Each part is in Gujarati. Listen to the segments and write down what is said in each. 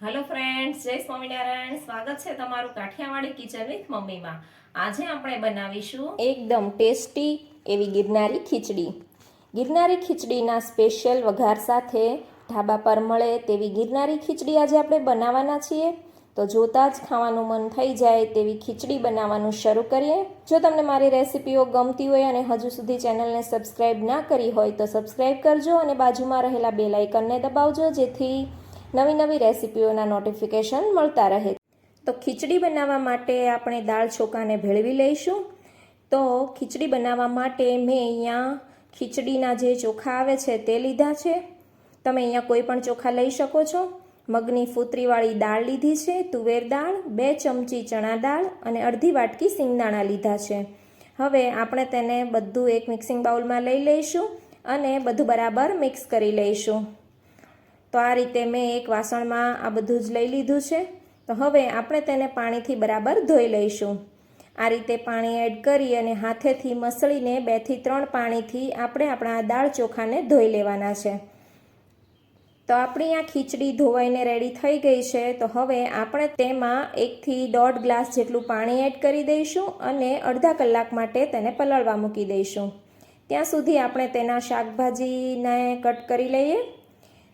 હેલો ફ્રેન્ડ્સ, જય સ્વામિનારાયણ. સ્વાગત છે તમારું કાઠિયાવાડી કિચન વિથ મમ્મીમાં. આજે આપણે બનાવીશું એકદમ ટેસ્ટી એવી ગિરનારી ખીચડી. ગિરનારી ખીચડીના સ્પેશિયલ વઘાર સાથે ઢાબા પર મળે તેવી ગિરનારી ખીચડી આજે આપણે બનાવવાના છીએ. તો જોતાં જ ખાવાનું મન થઈ જાય તેવી ખીચડી બનાવવાનું શરૂ કરીએ. જો તમને મારી રેસિપીઓ ગમતી હોય અને હજુ સુધી ચેનલને સબસ્ક્રાઈબ ના કરી હોય તો સબસ્ક્રાઈબ કરજો અને બાજુમાં રહેલા બેલ આઇકનને દબાવજો, જેથી નવી નવી રેસિપીઓના નોટિફિકેશન મળતા રહે. તો ખીચડી બનાવવા માટે આપણે દાળ ચોખાને ભેળવી લઈશું. તો ખીચડી બનાવવા માટે મેં અહીંયા ખીચડીના જે ચોખા આવે છે તે લીધા છે. તમે અહીંયા કોઈ પણ ચોખા લઈ શકો છો. મગની ફૂતરીવાળી દાળ લીધી છે, તુવેર દાળ, 2 ચમચી ચણા દાળ અને અડધી વાટકી સિંગદાણા લીધા છે. હવે આપણે તેને બધું એક મિક્સિંગ બાઉલમાં લઈ લઈશું અને બધું બરાબર મિક્સ કરી લઈશું. તો આ રીતે મેં એક વાસણમાં આ બધું જ લઈ લીધું છે. તો હવે આપણે તેને પાણીથી બરાબર ધોઈ લઈશું. આ રીતે પાણી એડ કરી અને હાથેથી મસળીને 2 થી 3 પાણીથી આપણે આપણા દાળ ચોખાને ધોઈ લેવાના છે. તો આપણી આ ખીચડી ધોવાઈને રેડી થઈ ગઈ છે. તો હવે આપણે તેમાં 1 થી 1.5 ગ્લાસ જેટલું પાણી એડ કરી દઈશું અને અડધા કલાક માટે તેને પલળવા મૂકી દઈશું. ત્યાં સુધી આપણે તેના શાકભાજીને કટ કરી લઈએ.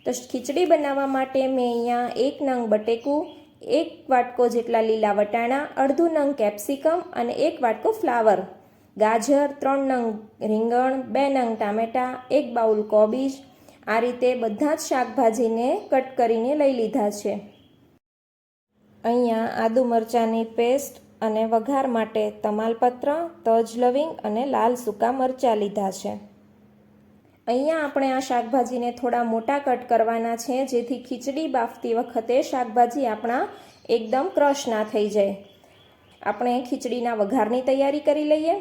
તો ખીચડી બનાવવા માટે મેં અહીંયા 1 નંગ બટેકું, 1 વાટકો જેટલા લીલા વટાણા, અડધું નંગ કેપ્સિકમ અને 1 વાટકો ફ્લાવર, ગાજર, 3 નંગ રીંગણ, 2 નંગ ટામેટાં, 1 બાઉલ કોબીજ, આ રીતે બધા જ શાકભાજીને કટ કરીને લઈ લીધા છે. અહીંયા આદુ મરચાંની પેસ્ટ અને વઘાર માટે તમાલપત્ર, તજ લવિંગ અને લાલ સૂકા મરચાં લીધા છે. અહીંયા આપણે આ શાકભાજીને થોડા મોટા કટ કરવાના છે, જેથી ખીચડી બાફતી વખતે શાકભાજી આપણા એકદમ ક્રશ ના થઈ જાય. આપણે ખીચડીના વઘારની તૈયારી કરી લઈએ.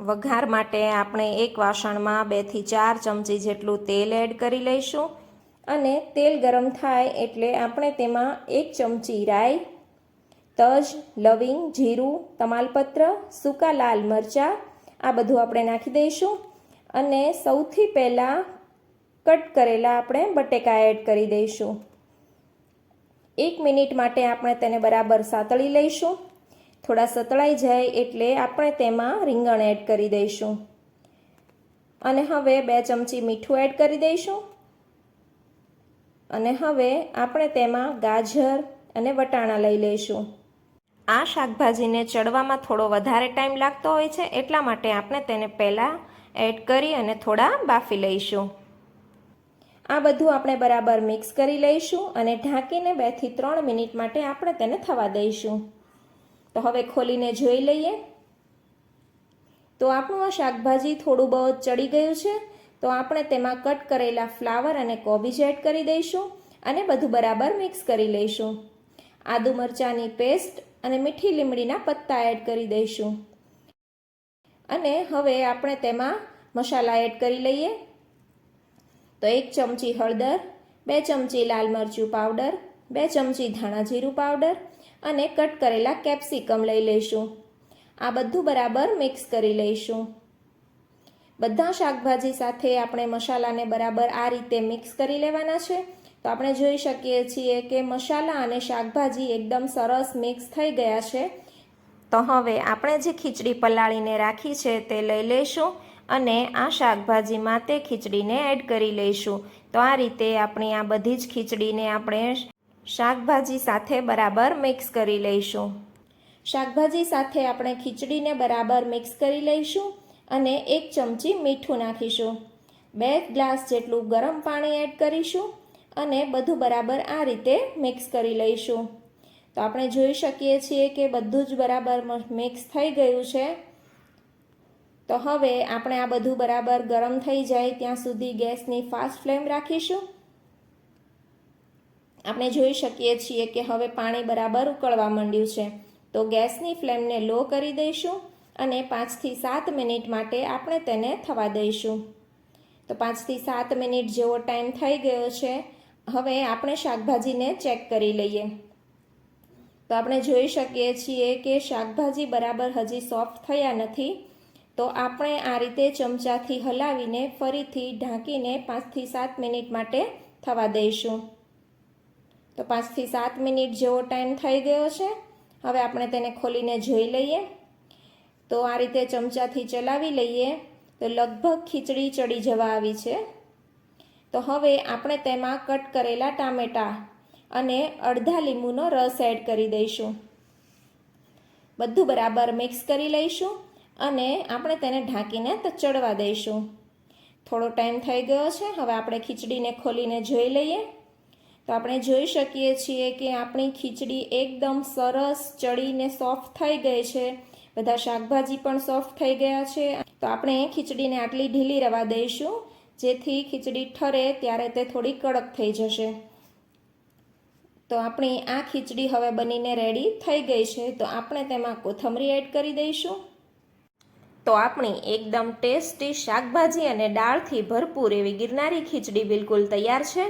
વઘાર માટે આપણે એક વાસણમાં 2 થી 4 ચમચી જેટલું તેલ એડ કરી લઈશું અને તેલ ગરમ થાય એટલે આપણે તેમાં 1 ચમચી રાઈ, તજ, લવિંગ, જીરું, તમાલપત્ર, સૂકા લાલ મરચાં આ બધું આપણે નાખી દઈશું અને સૌથી પહેલાં કટ કરેલા આપણે બટેકા એડ કરી દઈશું. 1 મિનિટ માટે આપણે તેને બરાબર સાતળી લઈશું. થોડા સતળાઈ જાય એટલે આપણે તેમાં રીંગણ એડ કરી દઈશું અને હવે 2 ચમચી મીઠું એડ કરી દઈશું. અને હવે આપણે તેમાં ગાજર અને વટાણા લઈ લઈશું. આ શાકભાજીને ચડવામાં થોડો વધારે ટાઈમ લાગતો હોય છે, એટલા માટે આપણે તેને પહેલાં એડ કરી અને થોડા બાફી લઈશું. આ બધું આપણે બરાબર મિક્સ કરી લઈશું અને ઢાંકીને 2 થી 3 મિનિટ માટે આપણે તેને થવા દઈશું. તો હવે ખોલીને જોઈ લઈએ. તો આપણું આ શાકભાજી થોડું બહુ ચડી ગયું છે. તો આપણે તેમાં કટ કરેલા ફ્લાવર અને કોબીજ એડ કરી દઈશું અને બધું બરાબર મિક્સ કરી લઈશું. આદુ મરચાંની પેસ્ટ અને મીઠી લીમડીના પત્તા એડ કરી દઈશું અને હવે આપણે તેમાં મસાલા એડ કરી લઈએ. તો 1 ચમચી હળદર, 2 ચમચી લાલ મરચું પાવડર, 2 ચમચી ધાણા જીરું પાવડર અને કટ કરેલા કેપ્સિકમ લઈ લઈશું. આ બધું બરાબર મિક્સ કરી લઈશું. બધા શાકભાજી સાથે આપણે મસાલાને બરાબર આ રીતે મિક્સ કરી લેવાના છે. તો આપણે જોઈ શકીએ છીએ કે મસાલા અને શાકભાજી એકદમ સરસ મિક્સ થઈ ગયા છે. તો હવે આપણે જે ખીચડી પલાળીને રાખી છે તે લઈ લઈશું અને આ શાકભાજીમાં તે ખીચડીને એડ કરી લઈશું. તો આ રીતે આપણી આ બધી જ ખીચડીને આપણે શાકભાજી સાથે બરાબર મિક્સ કરી લઈશું. શાકભાજી સાથે આપણે ખીચડીને બરાબર મિક્સ કરી લઈશું અને 1 ચમચી મીઠું નાખીશું. 2 ગ્લાસ જેટલું ગરમ પાણી એડ કરીશું અને બધું બરાબર આ રીતે મિક્સ કરી લઈશું. તો આપણે જોઈ શકીએ છીએ કે બધું જ બરાબર મિક્સ થઈ ગયું છે. તો હવે આપણે આ બધું બરાબર ગરમ થઈ જાય ત્યાં સુધી ગેસની ફાસ્ટ ફ્લેમ રાખીશું. આપણે જોઈ શકીએ છીએ કે હવે પાણી બરાબર ઉકળવા માંડ્યું છે. તો ગેસની ફ્લેમને લો કરી દઈશું અને 5 થી 7 મિનિટ માટે આપણે તેને થવા દઈશું. તો 5 થી 7 મિનિટ જેવો ટાઈમ થઈ ગયો છે. હવે આપણે શાકભાજીને ચેક કરી લઈએ. તો આપણે જોઈ શકીએ છીએ કે શાકભાજી બરાબર હજી સોફ્ટ થયા નથી. તો આપણે આ રીતે ચમચાથી હલાવીને ફરીથી ઢાંકીને 5 થી 7 મિનિટ માટે થવા દઈશું. તો 5 થી 7 મિનિટ જેવો ટાઈમ થઈ ગયો છે. હવે આપણે તેને ખોલીને જોઈ લઈએ. તો આ રીતે ચમચાથી ચલાવી લઈએ તો લગભગ ખીચડી ચડી જવા આવી છે. તો હવે આપણે તેમાં કટ કરેલા ટામેટાં અને અડધા લીંબુનો રસ એડ કરી દઈશું. બધું બરાબર મિક્સ કરી લઈશું અને આપણે તેને ઢાંકીને ચડવા દઈશું. થોડો ટાઈમ થઈ ગયો છે. હવે આપણે ખીચડીને ખોલીને જોઈ લઈએ. તો આપણે જોઈ શકીએ છીએ કે આપણી ખીચડી એકદમ સરસ ચડીને સોફ્ટ થઈ ગઈ છે. બધા શાકભાજી પણ સોફ્ટ થઈ ગયા છે. તો આપણે ખીચડીને આટલી ઢીલી રવા દઈશું, જેથી ખીચડી ઠરે ત્યારે તે થોડી કડક થઈ જશે. તો આપણી આ ખીચડી હવે બનીને રેડી થઈ ગઈ છે. તો આપણે તેમાં કોથમરી એડ કરી દઈશું. તો આપણી એકદમ ટેસ્ટી શાકભાજી અને દાળથી ભરપૂર એવી ગિરનારી ખીચડી બિલકુલ તૈયાર છે.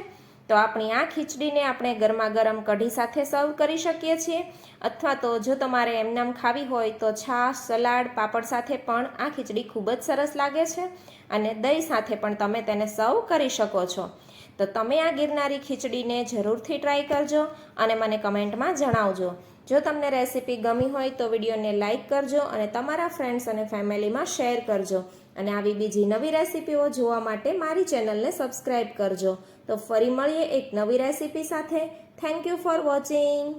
તો આપણી આ ખીચડીને આપણે ગરમા ગરમ કઢી સાથે સર્વ કરી શકીએ છીએ, અથવા તો જો તમારે એમનેમ ખાવી હોય તો છાશ, સલાડ, પાપડ સાથે પણ આ ખીચડી ખૂબ જ સરસ લાગે છે અને દહીં સાથે પણ તમે તેને સર્વ કરી શકો છો. તો તમે આ ગિરનારી ખીચડીને જરૂરથી ટ્રાય કરજો અને મને કમેન્ટમાં જણાવજો. જો તમને રેસીપી ગમી હોય તો વિડીયોને લાઇક કરજો અને તમારા ફ્રેન્ડ્સ અને ફેમિલીમાં શેર કરજો. અને આવી બીજી નવી રેસીપીઓ જોવા માટે મારી ચેનલને સબસ્ક્રાઈબ કરજો. તો ફરી મળીએ એક નવી રેસીપી સાથે. Thank you for watching.